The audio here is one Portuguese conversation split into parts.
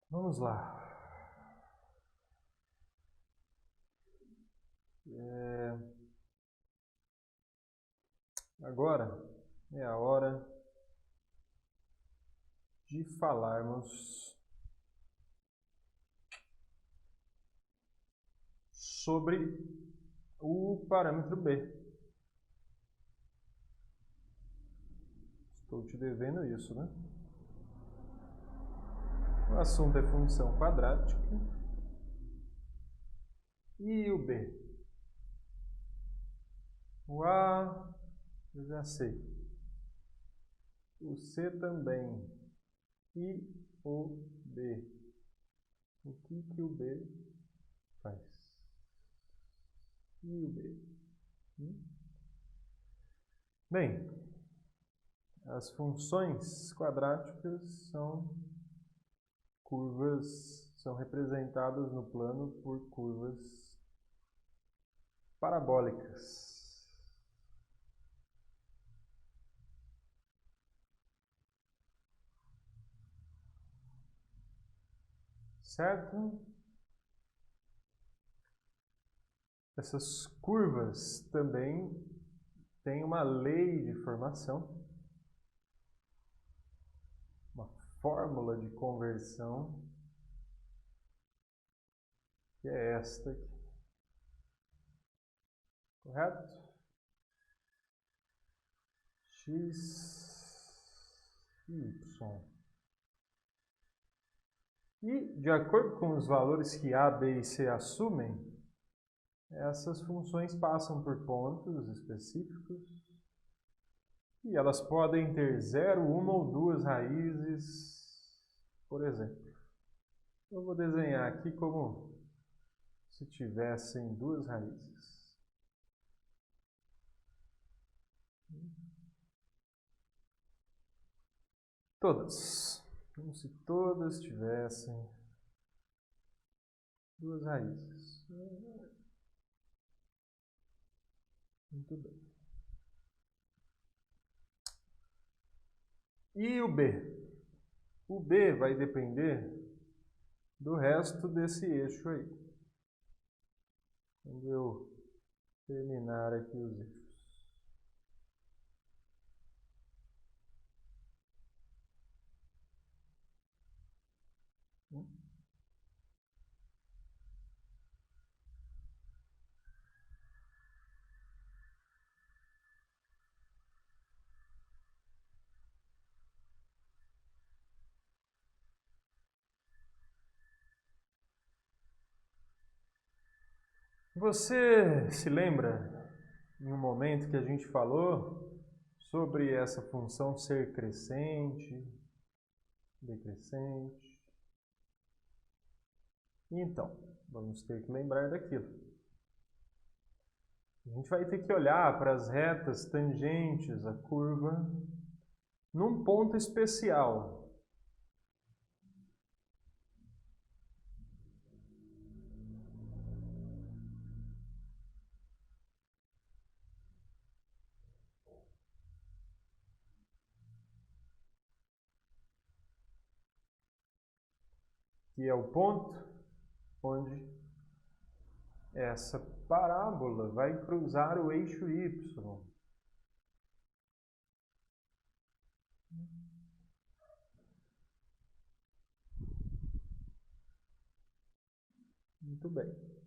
Vamos lá. Agora é a hora de falarmos sobre o parâmetro B. Estou te devendo isso, né? O assunto é função quadrática. E o B? O A, eu já sei. O C também. E o B? O que o B faz? E o B? Bem, as funções quadráticas são curvas, são representadas no plano por curvas parabólicas. Certo? Essas curvas também têm uma lei de formação, uma fórmula de conversão, que é esta aqui. Correto? X, Y. E, de acordo com os valores que A, B e C assumem, essas funções passam por pontos específicos e elas podem ter 0, 1 ou 2 raízes, por exemplo. Eu vou desenhar aqui como se tivessem 2 raízes. Todas. Como se todas tivessem 2 raízes. Muito bem. E o B? O B vai depender do resto desse eixo aí. Quando eu terminar aqui os eixos. Você se lembra, em um momento que a gente falou sobre essa função ser crescente, decrescente? Então, vamos ter que lembrar daquilo. A gente vai ter que olhar para as retas tangentes à curva num ponto especial. Que é o ponto onde essa parábola vai cruzar o eixo Y. Muito bem.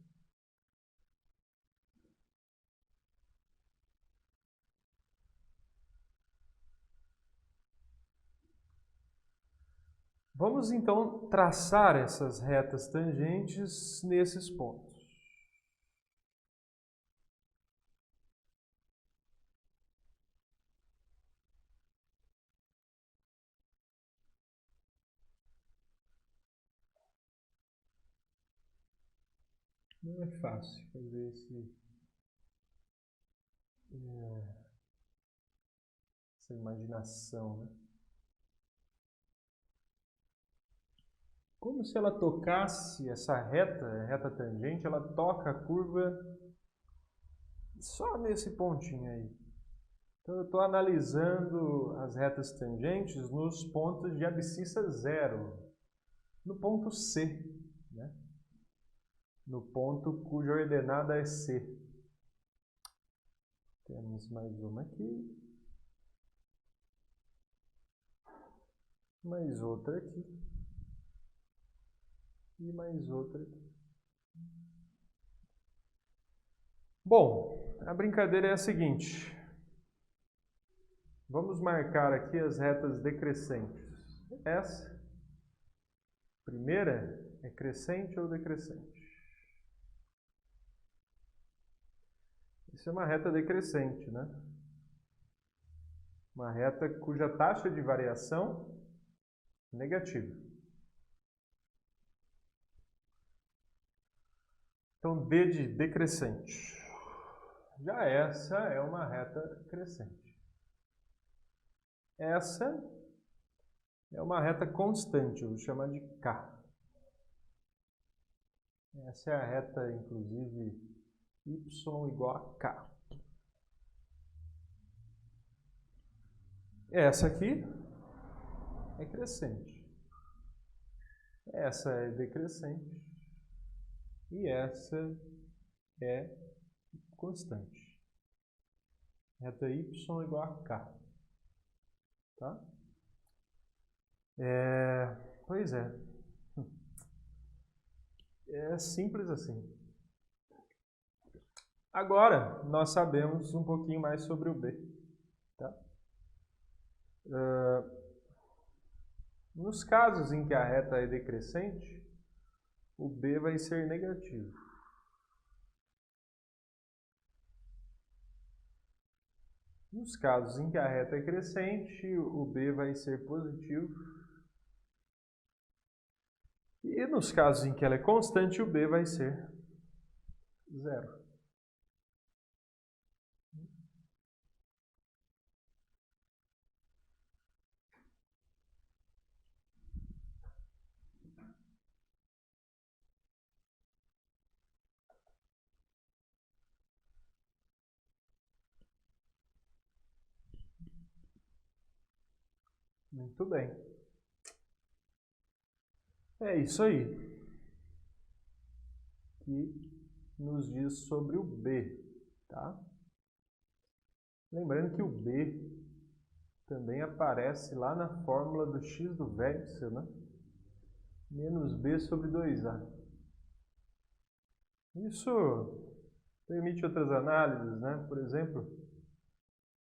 Vamos então traçar essas retas tangentes nesses pontos. Não é fácil fazer essa imaginação, né? Como se ela tocasse essa reta tangente, ela toca a curva só nesse pontinho aí. Então eu estou analisando as retas tangentes nos pontos de abscissa zero. no ponto C, né? No ponto cuja ordenada é C. Temos mais uma aqui. Mais outra aqui. E mais outra aqui. Bom, a brincadeira é a seguinte. Vamos marcar aqui as retas decrescentes. Essa primeira é crescente ou decrescente? Isso é uma reta decrescente, né? Uma reta cuja taxa de variação é negativa. Então, D de decrescente. Já essa é uma reta crescente. Essa é uma reta constante, eu vou chamar de K. Essa é a reta, inclusive, y igual a K. Essa aqui é crescente. Essa é decrescente. E essa é constante. Reta y igual a K. Tá? Pois é. É simples assim. Agora, nós sabemos um pouquinho mais sobre o B. Tá? Nos casos em que a reta é decrescente, o B vai ser negativo. Nos casos em que a reta é crescente, o B vai ser positivo. E nos casos em que ela é constante, o B vai ser zero. Muito bem. É isso aí que nos diz sobre o B, tá? Lembrando que o B também aparece lá na fórmula do x do vértice, né? Menos B sobre 2A. Isso permite outras análises, né? Por exemplo,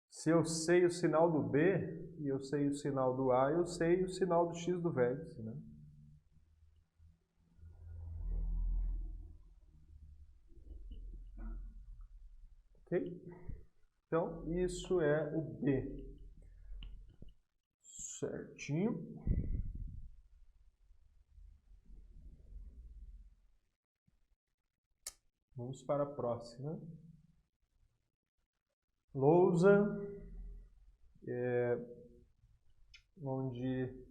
se eu sei o sinal do B e eu sei o sinal do A, eu sei o sinal do x do vértice, né? Ok? Então, isso é o B. Certinho. Vamos para a próxima. Lousa, onde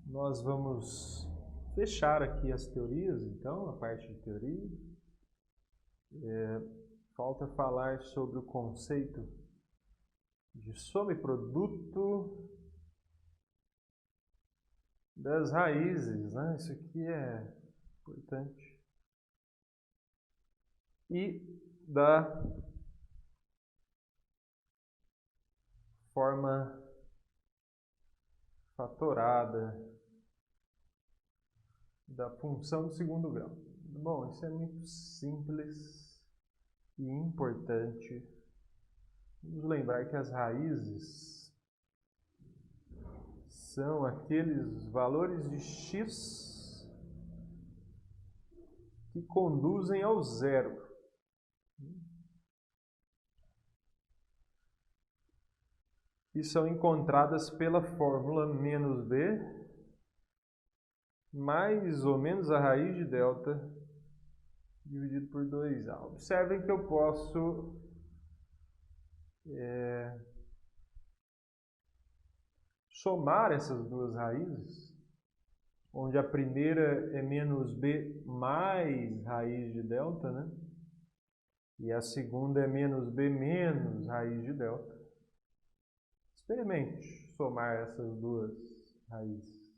nós vamos fechar aqui as teorias, então, a parte de teoria. Falta falar sobre o conceito de soma e produto das raízes, né? Isso aqui é importante. E da forma fatorada da função do segundo grau. Bom, isso é muito simples e importante. Vamos lembrar que as raízes são aqueles valores de x que conduzem ao zero. E são encontradas pela fórmula menos b mais ou menos a raiz de delta dividido por 2a. Observem que eu posso somar essas duas raízes, onde a primeira é menos b mais raiz de delta, né? E a segunda é menos b menos raiz de delta. Experimente somar essas duas raízes.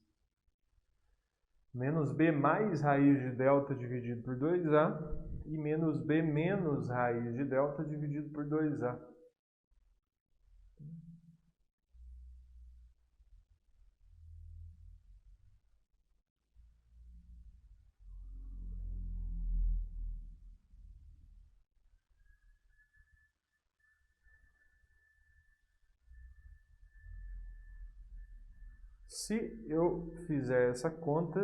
Menos b mais raiz de delta dividido por 2a e menos b menos raiz de delta dividido por 2a. Se eu fizer essa conta,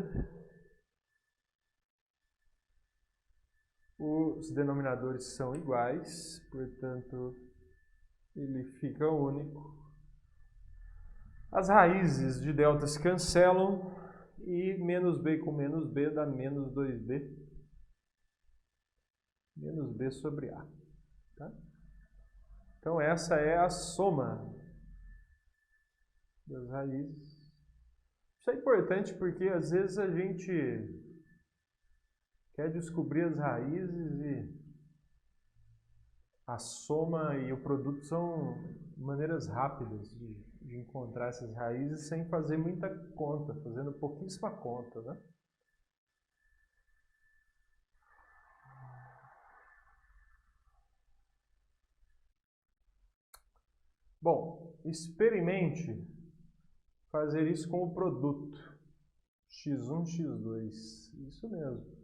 os denominadores são iguais, portanto, ele fica único. As raízes de delta se cancelam e menos b com menos b dá menos 2b. Menos b sobre a. Tá? Então, essa é a soma das raízes. Isso é importante porque, às vezes, a gente quer descobrir as raízes e a soma e o produto são maneiras rápidas de encontrar essas raízes sem fazer muita conta, fazendo pouquíssima conta, né? Bom, experimente fazer isso com o produto x1, x2. Isso mesmo.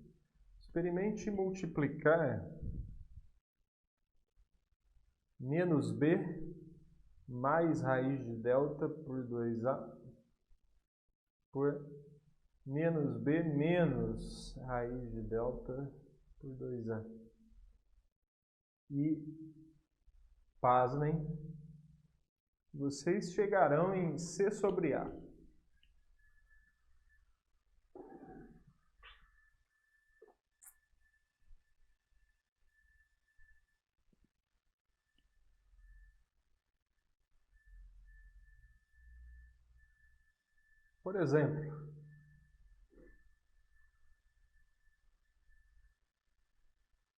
Experimente multiplicar menos b mais raiz de delta por 2a por menos b menos raiz de delta por 2a. E, pasmem, vocês chegarão em c sobre a. Por exemplo,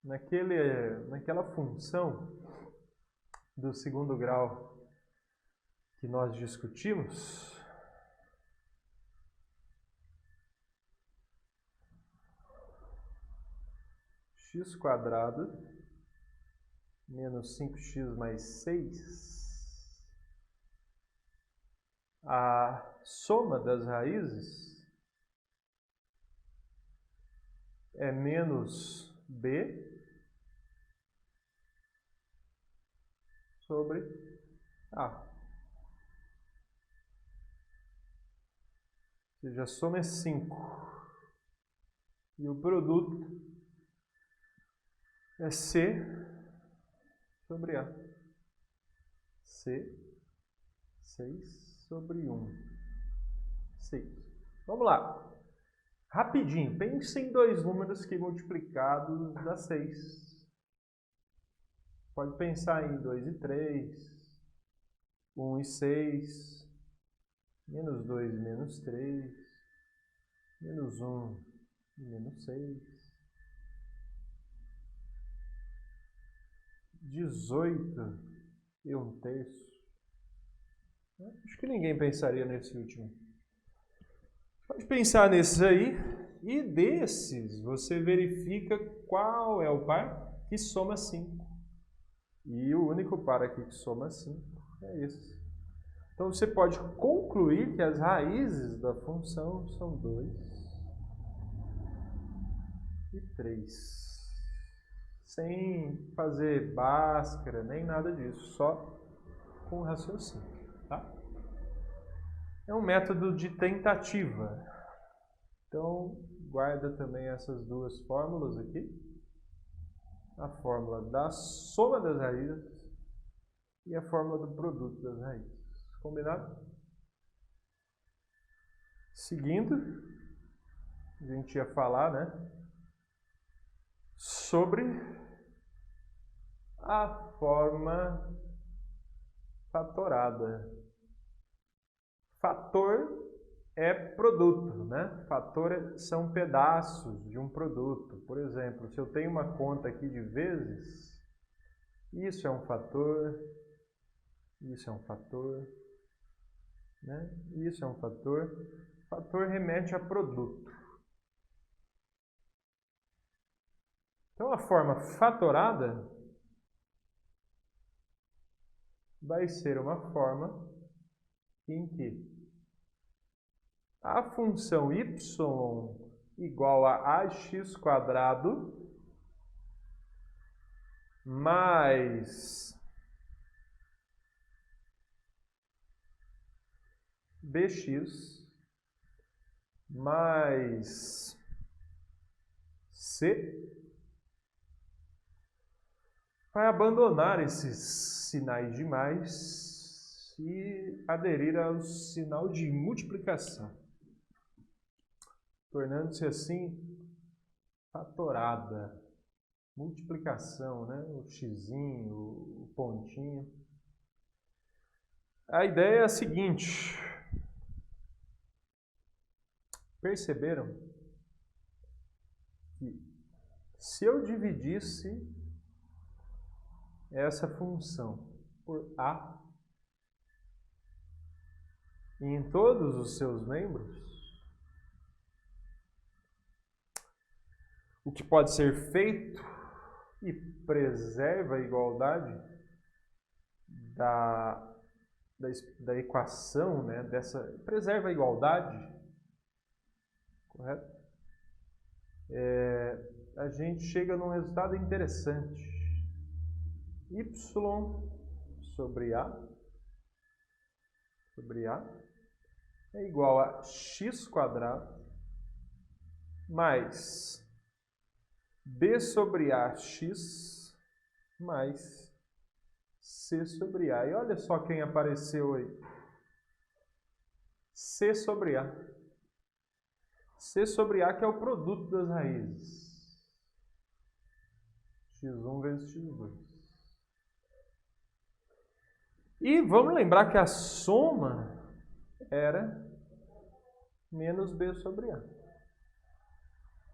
naquela função do segundo grau que nós discutimos, x² menos 5x mais 6, a soma das raízes é menos b sobre a. Ou seja, a soma é 5. E o produto é c sobre a. C, 6 sobre 1. 6. Vamos lá. Rapidinho, pense em dois números que multiplicados dá 6. Pode pensar em 2 e 3, 1 e 6, menos 2 e menos 3, menos 1 e menos 6, 18 e 1/3. Acho que ninguém pensaria nesse último. Pode pensar nesses aí, e desses você verifica qual é o par que soma 5. E o único par aqui que soma 5 é esse. Então você pode concluir que as raízes da função são 2 e 3. Sem fazer Bhaskara, nem nada disso, só com raciocínio. Tá? É um método de tentativa. Então, guarda também essas duas fórmulas aqui. A fórmula da soma das raízes e a fórmula do produto das raízes. Combinado? Seguindo, a gente ia falar, né, sobre a forma fatorada. Fator é produto, né? Fator são pedaços de um produto. Por exemplo, se eu tenho uma conta aqui de vezes, isso é um fator, isso é um fator, né? Isso é um fator. Fator remete a produto. Então, a forma fatorada vai ser uma forma em que a função y igual a ax² mais bx mais c vai abandonar esses sinais de mais e aderir ao sinal de multiplicação, tornando-se assim fatorada. Multiplicação, né? O xizinho, o pontinho. A ideia é a seguinte. Perceberam que se eu dividisse essa função por A em todos os seus membros, o que pode ser feito e preserva a igualdade da equação, né? Preserva a igualdade, correto? A gente chega num resultado interessante. Y sobre A é igual a x² mais b sobre ax mais c sobre a. E olha só quem apareceu aí. C sobre a. C sobre a que é o produto das raízes. x1 vezes x2. E vamos lembrar que a soma era menos b sobre a.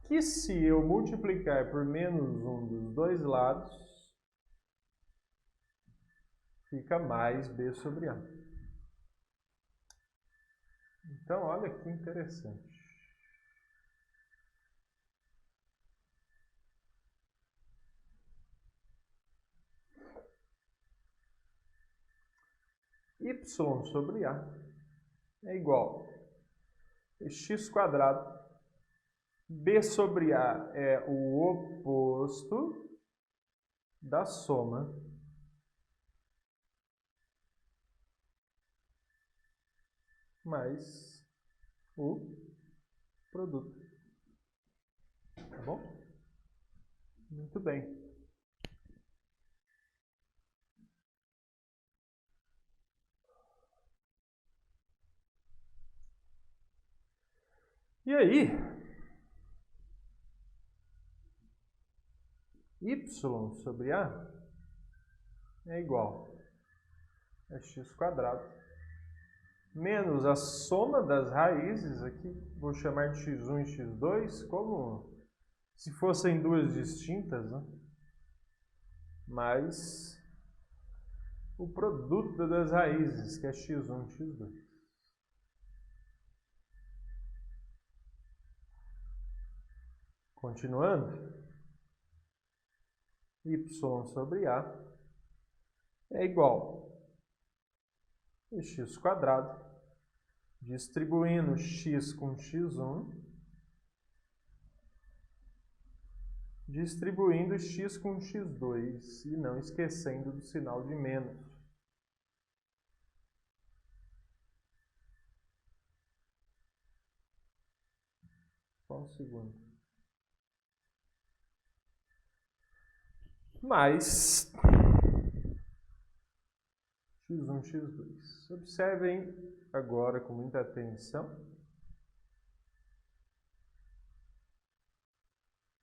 Que se eu multiplicar por menos um dos dois lados, fica mais b sobre a. Então, olha que interessante. Y sobre a é igual a x². B sobre A é o oposto da soma mais o produto. Tá bom? Muito bem. E aí, y sobre A é igual a x² menos a soma das raízes, aqui vou chamar de x1 e x2, como se fossem duas distintas, né? Mais o produto das raízes, que é x1 e x2. Continuando, y sobre A é igual a x², distribuindo x com x1, distribuindo x com x2 e não esquecendo do sinal de menos. Só um segundo. Mais x1, x2. Observem agora com muita atenção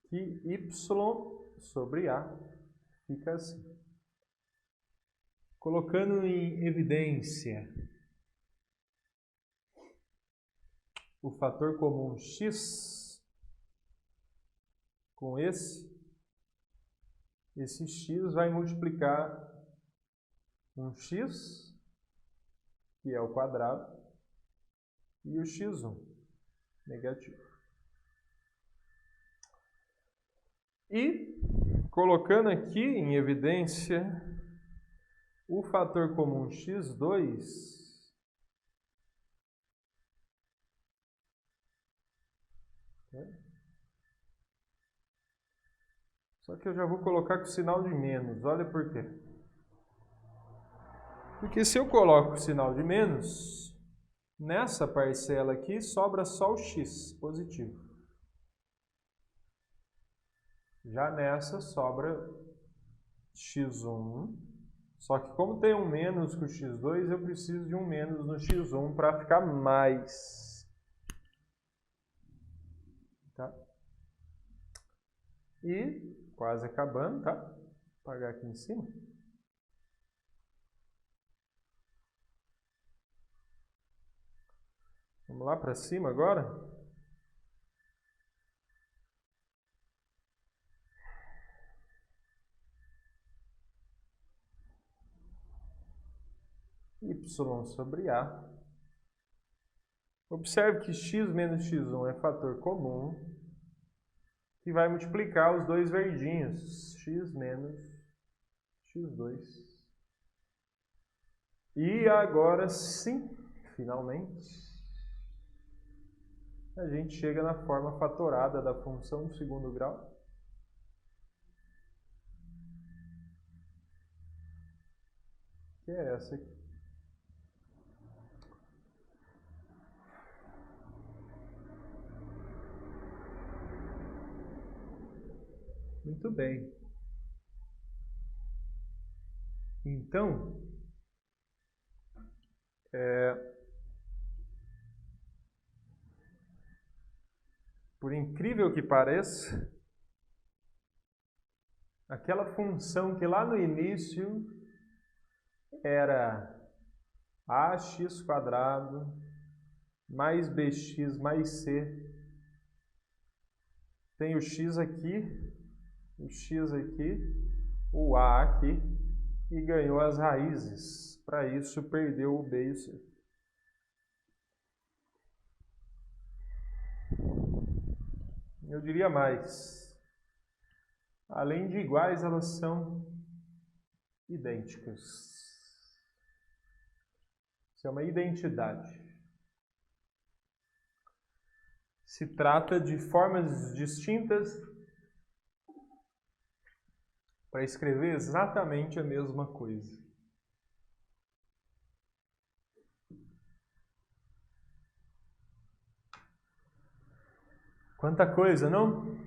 que y sobre A fica assim. Colocando em evidência o fator comum x com esse x vai multiplicar um x, que é o quadrado, e o x1 negativo. E colocando aqui em evidência o fator comum x2, só que eu já vou colocar com o sinal de menos, olha por quê. Porque se eu coloco o sinal de menos, nessa parcela aqui sobra só o x positivo. Já nessa sobra x1, só que como tem um menos com o x2, eu preciso de um menos no x1 para ficar mais. Tá? E quase acabando, tá? Vou apagar aqui em cima. Vamos lá para cima agora. Y sobre A. Observe que x menos x1 é fator comum, que vai multiplicar os dois verdinhos, x menos x2. E agora sim, finalmente, a gente chega na forma fatorada da função do segundo grau. Que é essa aqui. Muito bem. Então, por incrível que pareça, aquela função que lá no início era ax² mais bx mais c, tem o x aqui, o a aqui, e ganhou as raízes. Para isso, perdeu o b e o c. Eu diria mais. Além de iguais, elas são idênticas. Isso é uma identidade. Se trata de formas distintas para escrever exatamente a mesma coisa. Quanta coisa, não?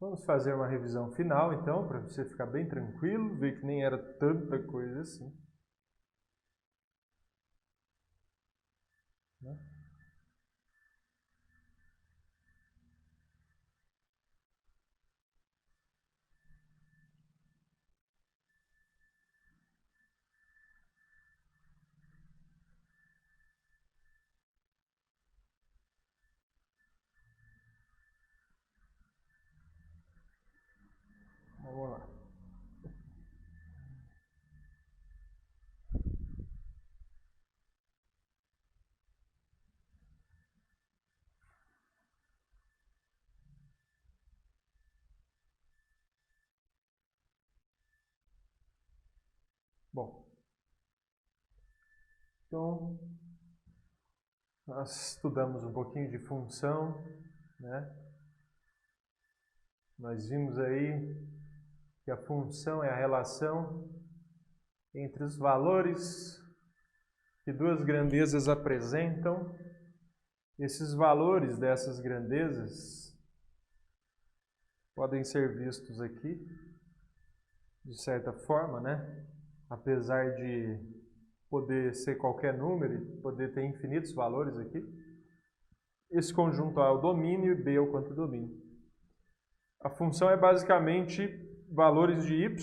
Vamos fazer uma revisão final, então, para você ficar bem tranquilo, ver que nem era tanta coisa assim. Né? Vamos lá. Bom, então, nós estudamos um pouquinho de função, né? Nós vimos aí que a função é a relação entre os valores que duas grandezas apresentam. Esses valores dessas grandezas podem ser vistos aqui, de certa forma, né? Apesar de poder ser qualquer número e poder ter infinitos valores aqui. Esse conjunto A é o domínio e B é o quantidomínio. A função é basicamente valores de y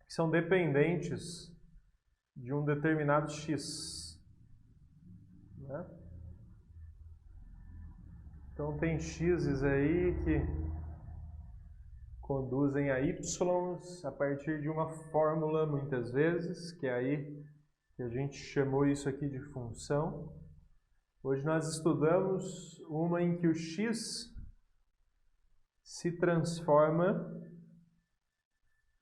que são dependentes de um determinado x. Né? Então tem x's aí que conduzem a y a partir de uma fórmula, muitas vezes, que é aí que a gente chamou isso aqui de função. Hoje nós estudamos uma em que o x se transforma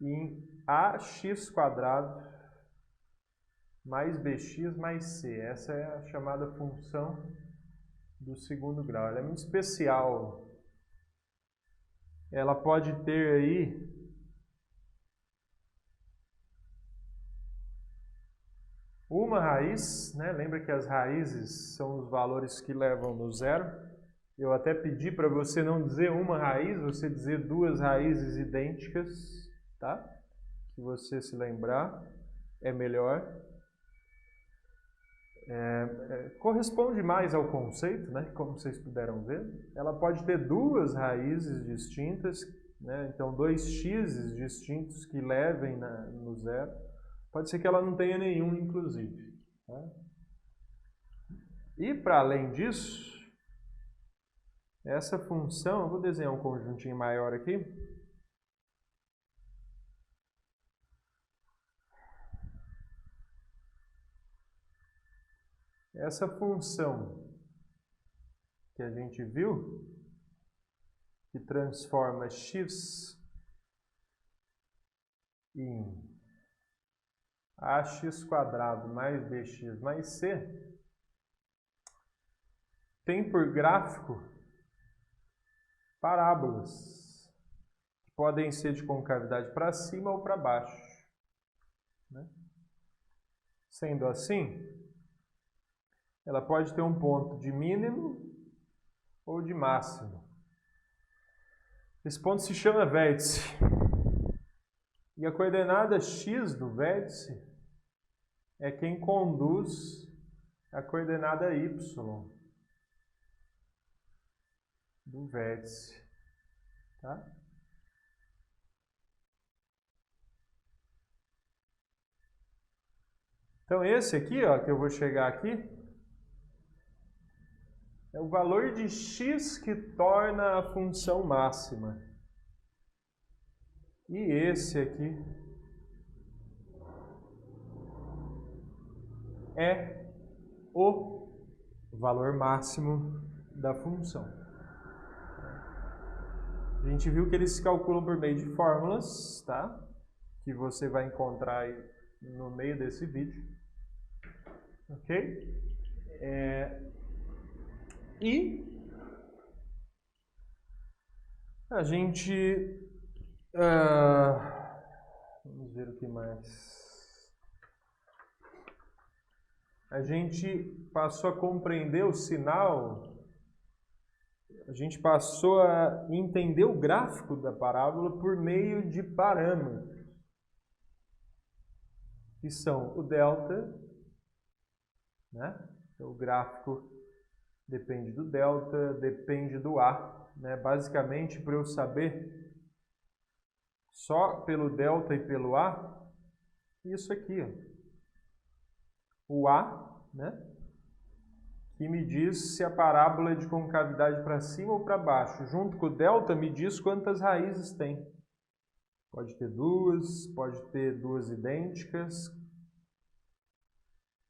em ax² mais bx mais c. Essa é a chamada função do segundo grau. Ela é muito especial. Ela pode ter aí uma raiz, né? Lembra que as raízes são os valores que levam no zero. Eu até pedi para você não dizer uma raiz, você dizer duas raízes idênticas, tá? Se você se lembrar, é melhor. Corresponde mais ao conceito, né? Como vocês puderam ver. Ela pode ter duas raízes distintas, né? Então 2x distintos que levem no zero. Pode ser que ela não tenha nenhum, inclusive. Tá? E para além disso, essa função, eu vou desenhar um conjuntinho maior aqui. Essa função que a gente viu, que transforma x em ax² mais bx mais c, tem por gráfico parábolas, que podem ser de concavidade para cima ou para baixo. Né? Sendo assim, ela pode ter um ponto de mínimo ou de máximo. Esse ponto se chama vértice. E a coordenada x do vértice é quem conduz a coordenada y do vértice. Tá? Então esse aqui, ó, que eu vou chegar aqui, é o valor de x que torna a função máxima. E esse aqui é o valor máximo da função. A gente viu que eles se calculam por meio de fórmulas, tá? Que você vai encontrar aí no meio desse vídeo. Ok? E a gente... vamos ver o que mais. A gente passou a compreender o sinal, a gente passou a entender o gráfico da parábola por meio de parâmetros, que são o delta, né? Então, o gráfico depende do delta, depende do A. Né? Basicamente, para eu saber só pelo delta e pelo A, isso aqui, ó. O A, né? Que me diz se a parábola é de concavidade para cima ou para baixo. Junto com o delta, me diz quantas raízes tem. Pode ter duas idênticas,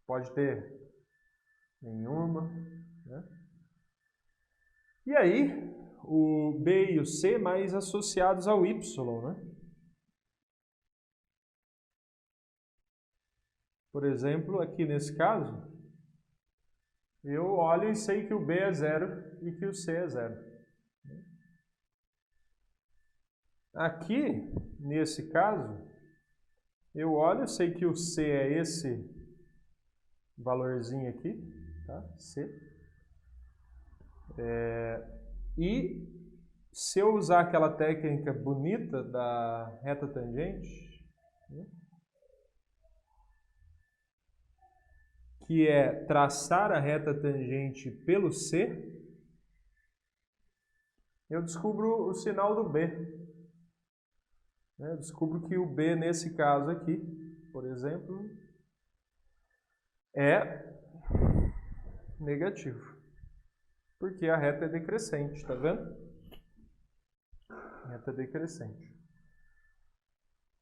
pode ter nenhuma. Né? E aí, o B e o C mais associados ao Y, né? Por exemplo, aqui nesse caso, eu olho e sei que o B é 0 e que o C é 0. Aqui, nesse caso, eu olho e sei que o C é esse valorzinho aqui, tá? C. E se eu usar aquela técnica bonita da reta tangente, né? Que é traçar a reta tangente pelo C, eu descubro o sinal do B. Eu descubro que o B, nesse caso aqui, por exemplo, é negativo. Porque a reta é decrescente, tá vendo? reta decrescente.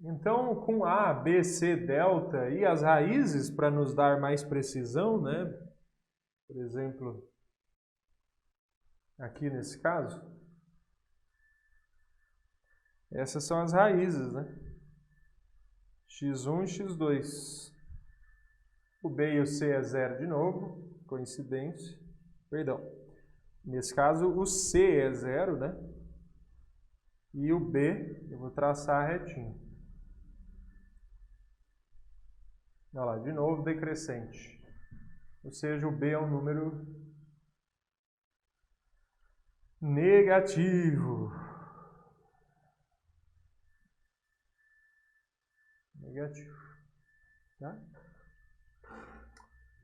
Então, com A, B, C, delta e as raízes para nos dar mais precisão, né? Por exemplo, aqui nesse caso, essas são as raízes, né? x1 e x2. O B e o C é zero de novo, coincidência. Perdão. Nesse caso, o C é zero, né? E o B, eu vou traçar retinho. Olha lá, de novo decrescente. Ou seja, o B é um número negativo. Negativo. Tá?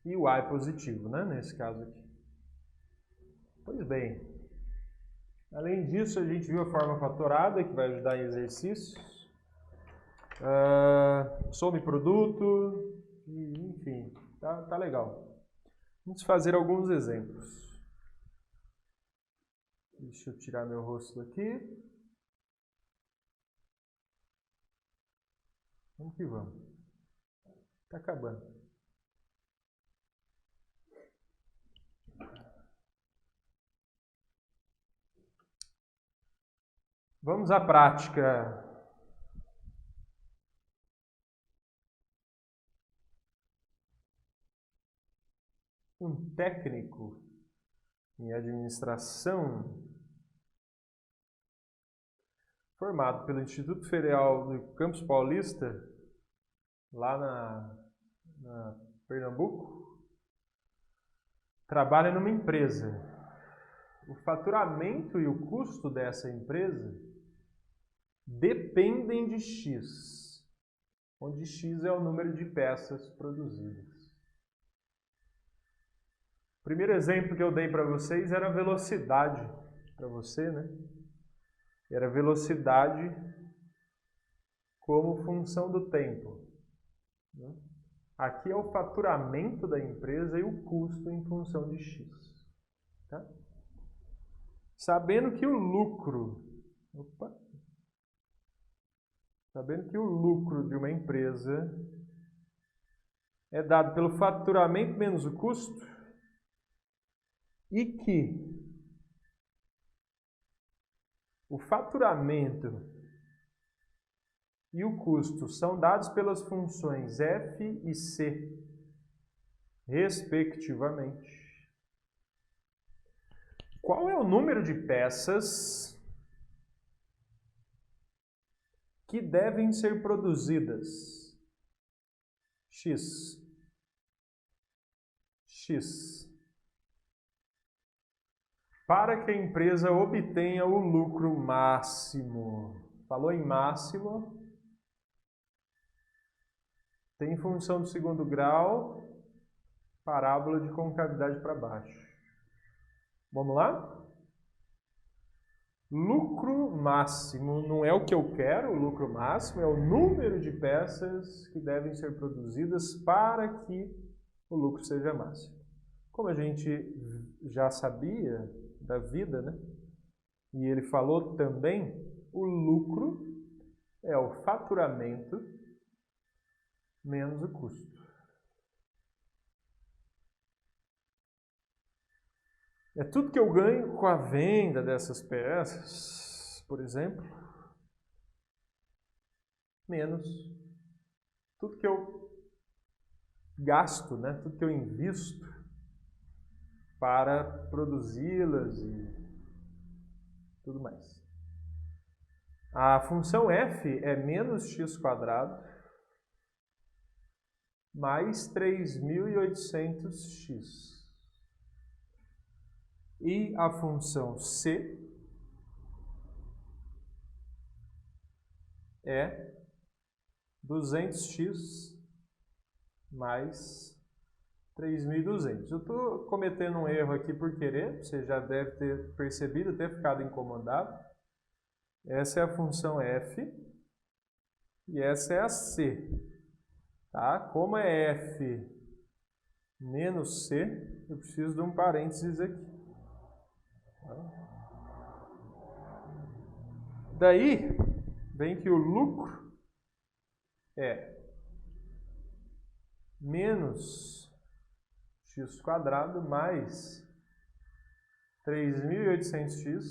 E o A é positivo, né? Nesse caso aqui. Pois bem. Além disso, a gente viu a forma fatorada, que vai ajudar em exercícios. Some produto, enfim, tá legal. Vamos fazer alguns exemplos. Deixa eu tirar meu rosto daqui. Vamos que vamos. Tá acabando. Vamos à prática. Um técnico em administração formado pelo Instituto Federal do Campus Paulista, lá na Pernambuco, trabalha numa empresa. O faturamento e o custo dessa empresa dependem de X, onde X é o número de peças produzidas. O primeiro exemplo que eu dei para vocês era a velocidade, para você, né? Era velocidade como função do tempo. Aqui é o faturamento da empresa e o custo em função de X. Tá? Sabendo que o lucro de uma empresa é dado pelo faturamento menos o custo e que o faturamento e o custo são dados pelas funções f e c, respectivamente. Qual é o número de peças que devem ser produzidas? X. Para que a empresa obtenha o lucro máximo. Falou em máximo. Tem função do segundo grau, parábola de concavidade para baixo. Vamos lá? Lucro máximo não é o que eu quero, o lucro máximo é o número de peças que devem ser produzidas para que o lucro seja máximo. Como a gente já sabia da vida, né? E ele falou também, o lucro é o faturamento menos o custo. É tudo que eu ganho com a venda dessas peças, por exemplo, menos tudo que eu gasto, né? Tudo que eu invisto para produzi-las e tudo mais. A função f é menos x² mais 3.800x. E a função c é 200x mais 3.200. Eu estou cometendo um erro aqui por querer, você já deve ter percebido, ter ficado incomodado. Essa é a função f e essa é a c. Tá? Como é f menos c, eu preciso de um parênteses aqui. Tá? Daí, vem que o lucro é menos x² mais 3.800x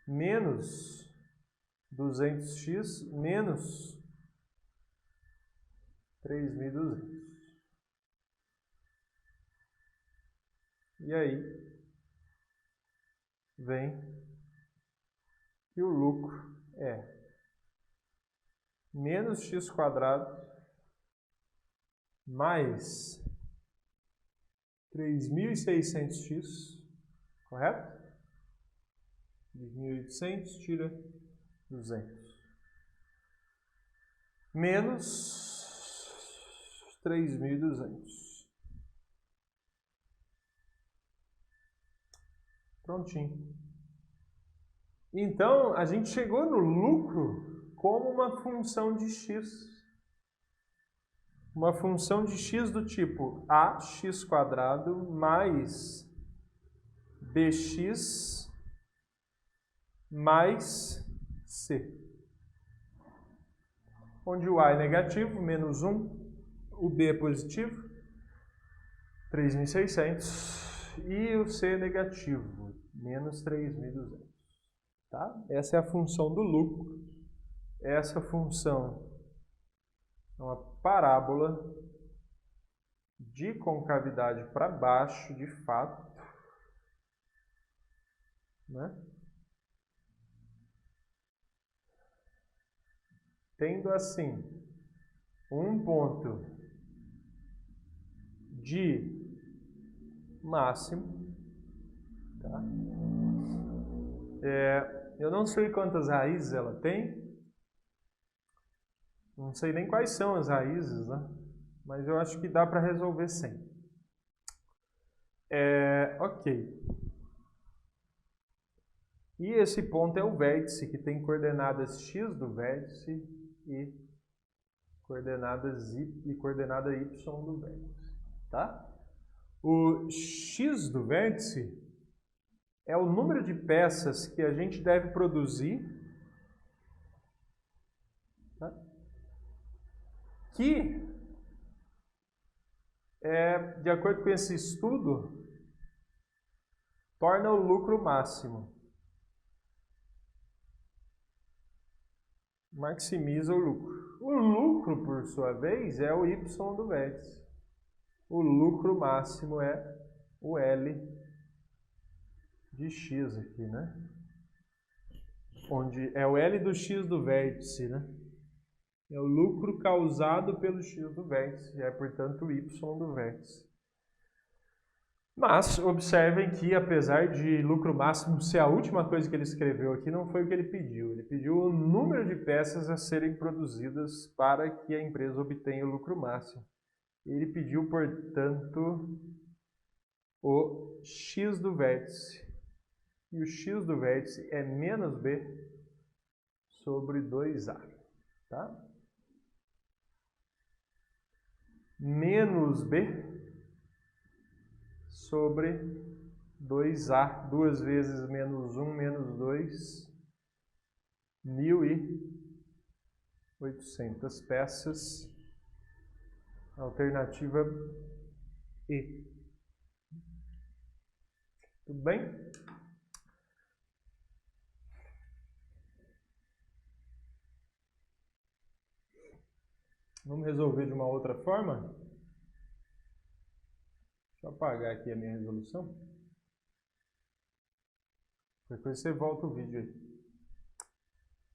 menos 200x menos 3.200. E aí, vem que o lucro é menos x² mais 3.600x, correto? 1.800 tira 200. Menos 3.200. Prontinho. Então, a gente chegou no lucro como uma função de x. Uma função de x do tipo ax² mais bx mais c. Onde o a é negativo, menos 1, o b é positivo, 3.600, e o c é negativo, menos 3.200. Tá? Essa é a função do lucro. Essa função é uma parábola de concavidade para baixo, de fato, né? Tendo assim um ponto de máximo, tá? Eu não sei quantas raízes ela tem, não sei nem quais são as raízes, né? Mas eu acho que dá para resolver sem. Ok. E esse ponto é o vértice, que tem coordenadas x do vértice e coordenada y do vértice. Tá? O x do vértice é o número de peças que a gente deve produzir, tá? Que, de acordo com esse estudo, torna o lucro máximo. Maximiza o lucro. O lucro, por sua vez, é o y do vértice. O lucro máximo é o L de x aqui, né? Onde é o L do x do vértice, né? É o lucro causado pelo x do vértice, é, portanto, o y do vértice. Mas, observem que, apesar de lucro máximo ser a última coisa que ele escreveu aqui, não foi o que ele pediu. Ele pediu o número de peças a serem produzidas para que a empresa obtenha o lucro máximo. Ele pediu, portanto, o x do vértice. E o x do vértice é menos b sobre 2a. Tá? Menos b sobre 2a. 2 vezes menos 1 menos 2, 1.800 peças. Alternativa E. Tudo bem? Vamos resolver de uma outra forma? Deixa eu apagar aqui a minha resolução. Depois você volta o vídeo aí.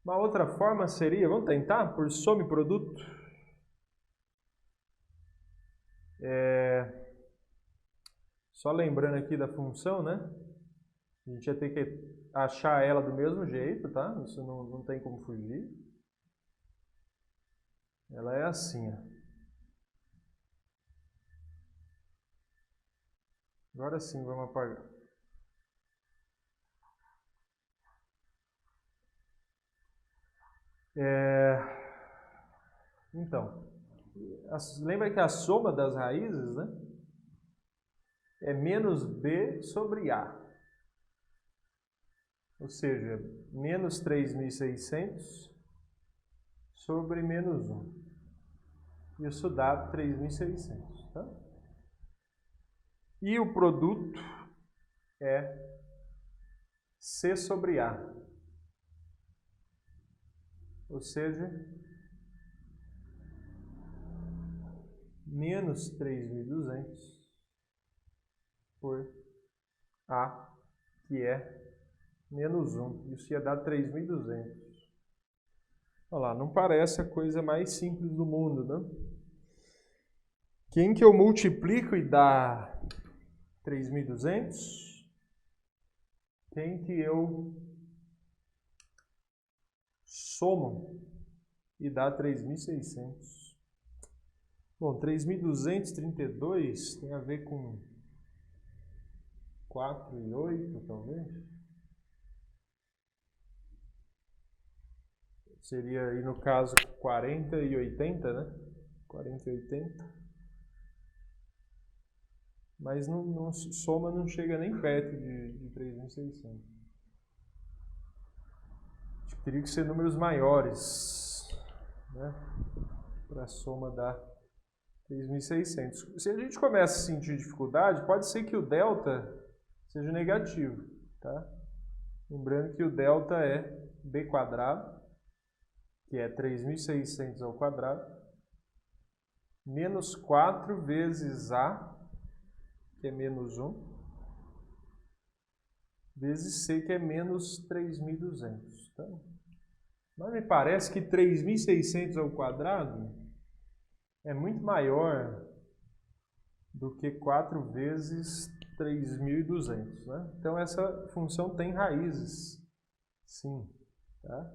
Uma outra forma seria, vamos tentar, por some produto. Só lembrando aqui da função, né? A gente ia ter que achar ela do mesmo jeito, tá? Isso não tem como fugir. Ela é assim, ó. Agora sim, vamos apagar. Então, lembra que a soma das raízes, né, é menos b sobre a. Ou seja, menos 3.600 sobre menos 1. Isso dá 3.600. Tá? E o produto é C sobre A. Ou seja, menos 3.200 por A, que é menos 1. Isso ia dar 3.200. Olha lá, não parece a coisa mais simples do mundo, né? Quem que eu multiplico e dá 3.200? Quem que eu somo e dá 3.600? Bom, 3.232 tem a ver com 4 e 8, talvez. Seria aí no caso 40 e 80, né? 40 e 80. Mas soma não chega nem perto de 3.600. Acho que teria que ser números maiores, né? Para a soma dar 3.600. Se a gente começa a sentir dificuldade, pode ser que o delta seja negativo, tá? Lembrando que o delta é b quadrado, que é 3.600 ao quadrado, menos 4 vezes A, que é menos 1, vezes C, que é menos 3.200. Tá? Mas me parece que 3.600 ao quadrado é muito maior do que 4 vezes 3.200. Né? Então, essa função tem raízes, sim. Tá?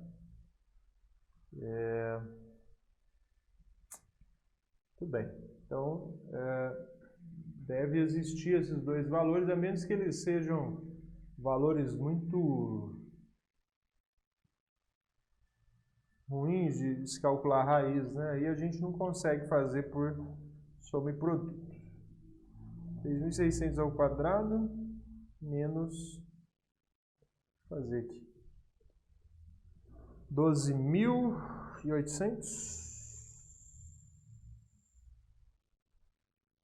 Tudo bem. Então, deve existir esses dois valores, a menos que eles sejam valores muito ruins de se calcular a raiz, né? Aí a gente não consegue fazer por soma e produto. 3.600 ao quadrado menos, fazer aqui, 12.800.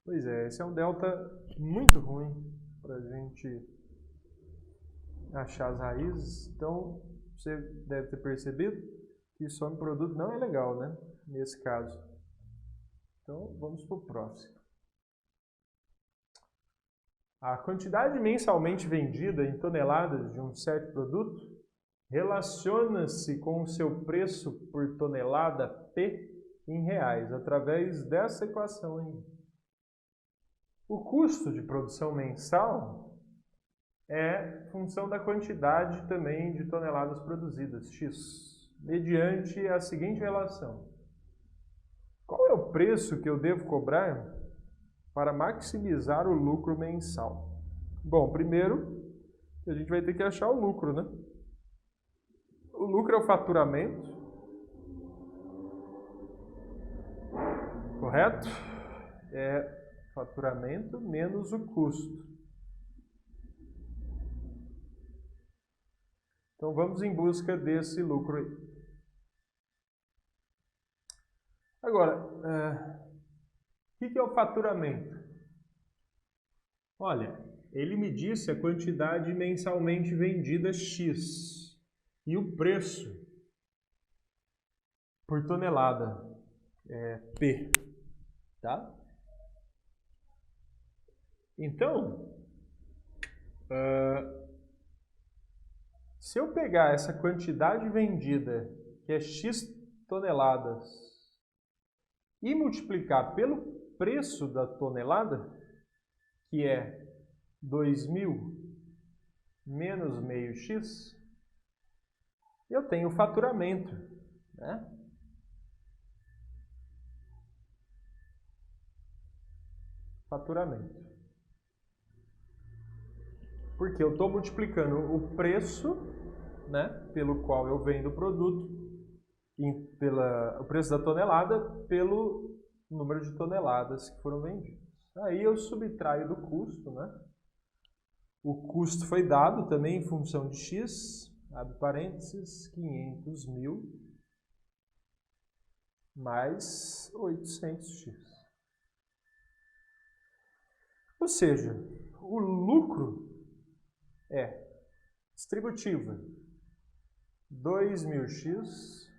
Pois é, esse é um delta muito ruim para a gente achar as raízes. Então, você deve ter percebido que soma e produto não é legal, né? Nesse caso. Então, vamos para o próximo. A quantidade mensalmente vendida em toneladas de um certo produto relaciona-se com o seu preço por tonelada P em reais, através dessa equação aí. O custo de produção mensal é função da quantidade também de toneladas produzidas, X, mediante a seguinte relação. Qual é o preço que eu devo cobrar para maximizar o lucro mensal? Bom, primeiro, a gente vai ter que achar o lucro, né? O lucro é o faturamento, correto? É faturamento menos o custo. Então, vamos em busca desse lucro aí. Agora, o que é o faturamento? Olha, ele me disse a quantidade mensalmente vendida X e o preço por tonelada é P, tá? Então, se eu pegar essa quantidade vendida, que é X toneladas, e multiplicar pelo preço da tonelada, que é 2.000 menos meio X, eu tenho o faturamento, né? Faturamento. Porque eu estou multiplicando o preço, né, pelo qual eu vendo o produto, o preço da tonelada, pelo número de toneladas que foram vendidas. Aí eu subtraio do custo, né? O custo foi dado também em função de X, abre parênteses, 500 mil mais 800x. Ou seja, o lucro é distributiva 2000x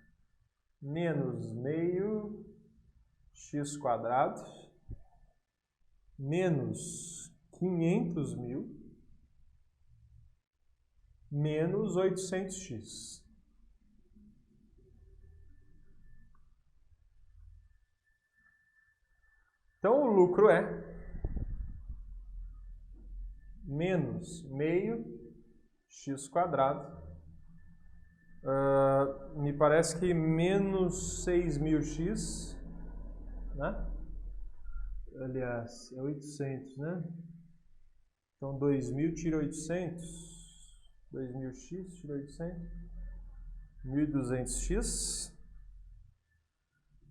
menos meio x quadrado menos 500 mil menos 800x. Então, o lucro é menos meio x quadrado. Me parece que menos 6.000x, né? Aliás, é 800, né? Então, 2.000 tira 800, 2.000x tira 800, 1.200x,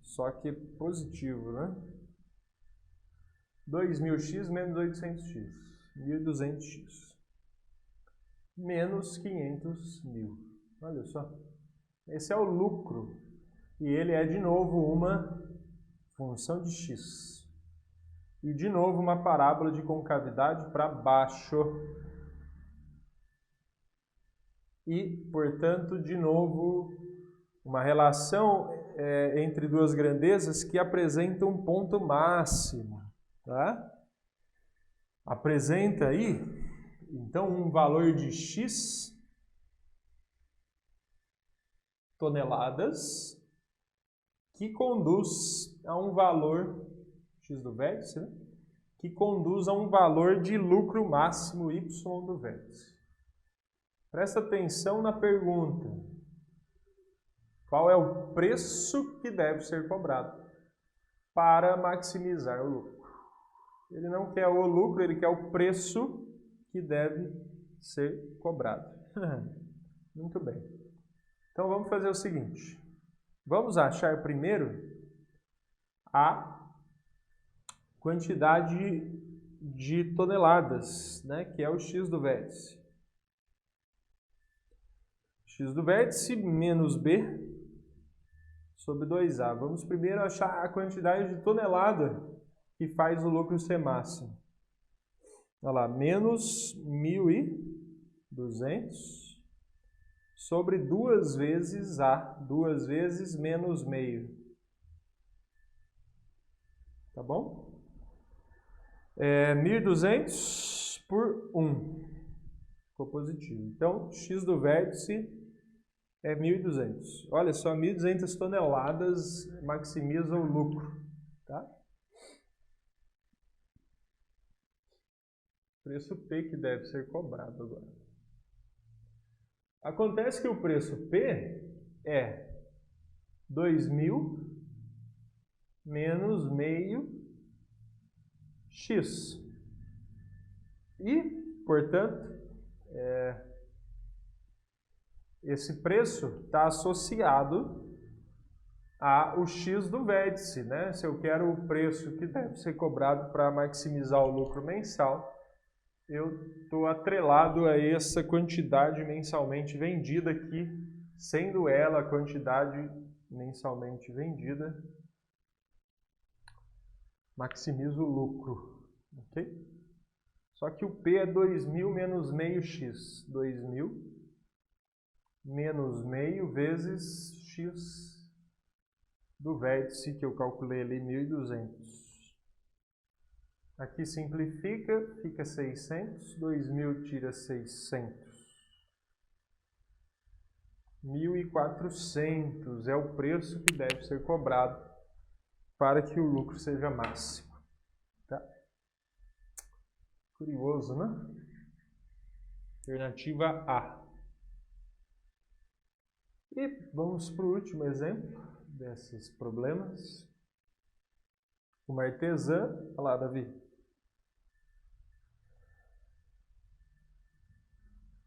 só que positivo, né? 2.000x menos 800x, 1.200x, menos 500 mil. Olha só, esse é o lucro, e ele é de novo uma função de x. E de novo uma parábola de concavidade para baixo. E, portanto, de novo, uma relação entre duas grandezas que apresenta um ponto máximo. Tá? Apresenta aí, então, um valor de x toneladas que conduz a um valor x do vértice, né? Que conduz a um valor de lucro máximo y do vértice. Presta atenção na pergunta. Qual é o preço que deve ser cobrado para maximizar o lucro? Ele não quer o lucro, ele quer o preço que deve ser cobrado. Muito bem. Então vamos fazer o seguinte. Vamos achar primeiro a quantidade de toneladas, né, que é o x do vértice. X do vértice menos b sobre 2a. Vamos primeiro achar a quantidade de tonelada que faz o lucro ser máximo. Olha lá, menos 1.200 sobre 2 vezes a, 2 vezes menos meio. Tá bom? 1.200 por 1. Ficou positivo. Então, x do vértice é 1.200. Olha só, 1.200 toneladas maximiza o lucro. Tá? Preço P que deve ser cobrado agora. Acontece que o preço P é 2.000 menos meio x. E, portanto, esse preço está associado ao x do vértice, né? Se eu quero o preço que deve ser cobrado para maximizar o lucro mensal, eu estou atrelado a essa quantidade mensalmente vendida aqui, sendo ela a quantidade mensalmente vendida, maximiza o lucro, ok? Só que o P é 2.000 menos meio x, 2.000 menos meio vezes x do vértice, que eu calculei ali, 1.200. Aqui simplifica, fica 600, 2.000 tira 600. 1.400 é o preço que deve ser cobrado para que o lucro seja máximo. Tá? Curioso, né? Alternativa A. E vamos para o último exemplo desses problemas. Uma artesã, olha lá, Davi.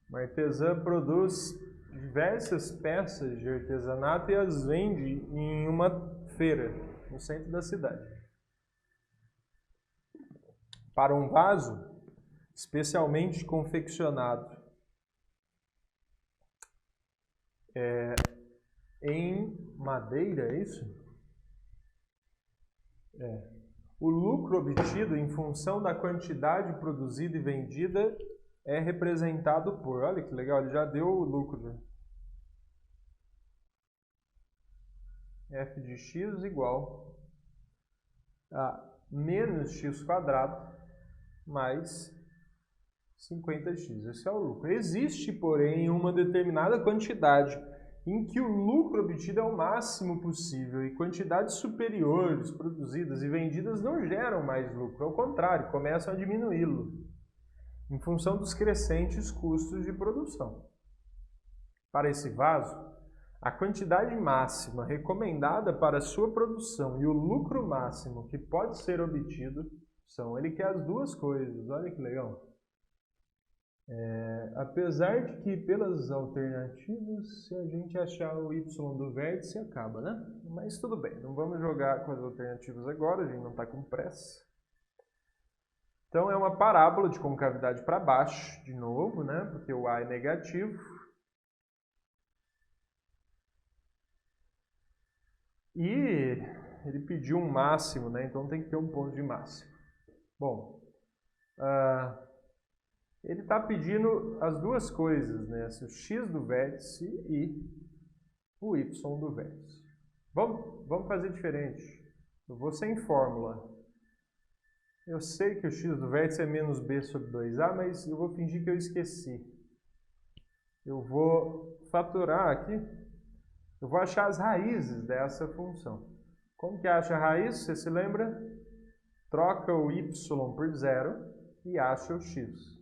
Uma artesã produz diversas peças de artesanato e as vende em uma feira no centro da cidade. Para um vaso especialmente confeccionado em madeira, é isso? O lucro obtido em função da quantidade produzida e vendida é representado por... Olha que legal, ele já deu o lucro. F de x igual a menos x quadrado mais 50x. Esse é o lucro. Existe, porém, uma determinada quantidade em que o lucro obtido é o máximo possível e quantidades superiores produzidas e vendidas não geram mais lucro. Ao contrário, começam a diminuí-lo em função dos crescentes custos de produção. Para esse vaso, a quantidade máxima recomendada para sua produção e o lucro máximo que pode ser obtido são... Ele quer as duas coisas, olha que legal. Apesar de que pelas alternativas, se a gente achar o y do vértice, acaba, né? Mas tudo bem, não vamos jogar com as alternativas agora, a gente não está com pressa. Então é uma parábola de concavidade para baixo, de novo, né? Porque o a é negativo. E ele pediu um máximo, né? Então tem que ter um ponto de máximo. Bom, ele está pedindo as duas coisas, né? O x do vértice e o y do vértice. Vamos fazer diferente. Eu vou sem fórmula. Eu sei que o x do vértice é menos b sobre 2a, mas eu vou fingir que eu esqueci. Eu vou fatorar aqui. Eu vou achar as raízes dessa função. Como que acha a raiz? Você se lembra? Troca o y por zero e acha o x.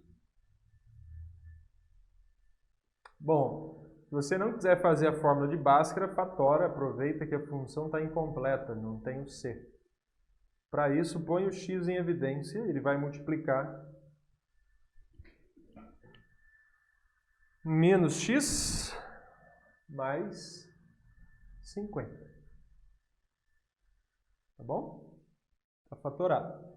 Bom, se você não quiser fazer a fórmula de Bhaskara, fatora, aproveita que a função está incompleta, não tem o c. Para isso, põe o x em evidência, ele vai multiplicar menos x mais 50. Tá bom? Está fatorado.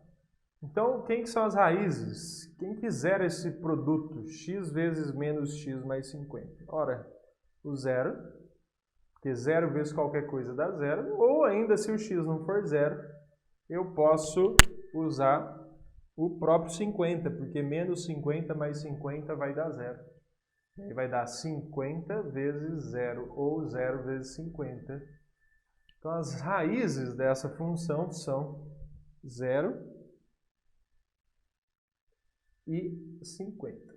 Então, quem que são as raízes? Quem quiser esse produto, x vezes menos x mais 50? Ora, o zero, porque zero vezes qualquer coisa dá zero, ou ainda se o x não for zero, eu posso usar o próprio 50, porque menos 50 mais 50 vai dar zero. Aí vai dar 50 vezes zero, ou zero vezes 50. Então, as raízes dessa função são zero e 50.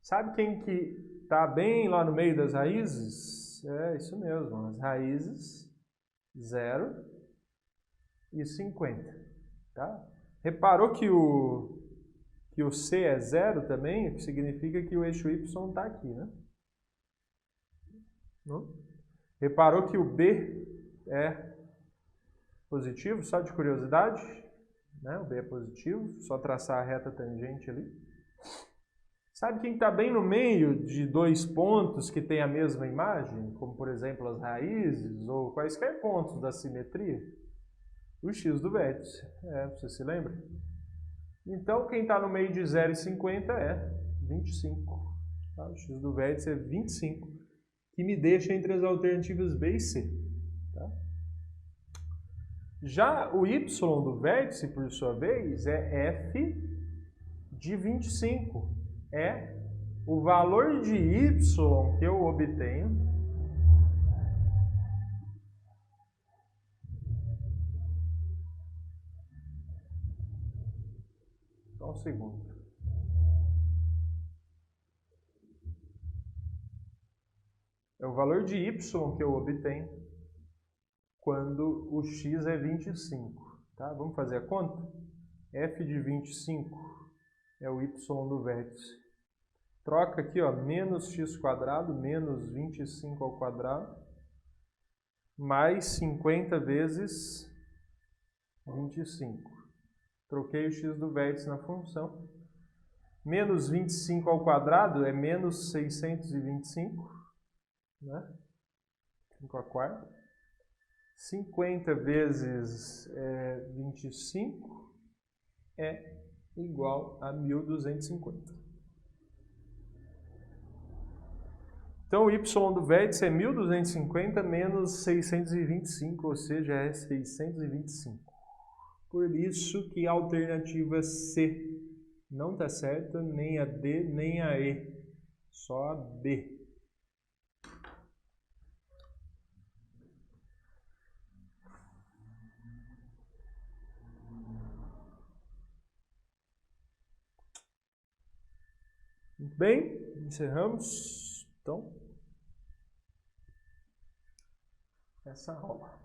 Sabe quem que está bem lá no meio das raízes? É isso mesmo, as raízes 0 e 50. Tá? Reparou que o C é 0 também, o que significa que o eixo Y está aqui, né? Não? Reparou que o B é positivo, só de curiosidade? Né? O B é positivo, só traçar a reta tangente ali. Sabe quem está bem no meio de dois pontos que tem a mesma imagem? Como, por exemplo, as raízes ou quaisquer pontos da simetria? O x do vértice. Você se lembra? Então, quem está no meio de 0 e 50 é 25. Tá? O x do vértice é 25, que me deixa entre as alternativas B e C. Tá? Já o y do vértice, por sua vez, é f de 25. É o valor de y que eu obtenho só um segundo. É o valor de y que eu obtenho quando o x é 25. Tá? Vamos fazer a conta? F de 25 é o y do vértice. Troca aqui, ó, menos x quadrado, menos 25 ao quadrado, mais 50 vezes 25. Troquei o x do vértice na função. Menos 25 ao quadrado é menos 625, né? 5 a quarta. 50 vezes 25 é igual a 1250. Então, o y do vértice é 1250 menos 625, ou seja, é 625. Por isso que a alternativa C não está certa, nem a D, nem a E, só a B. Muito bem, encerramos, então, essa aula.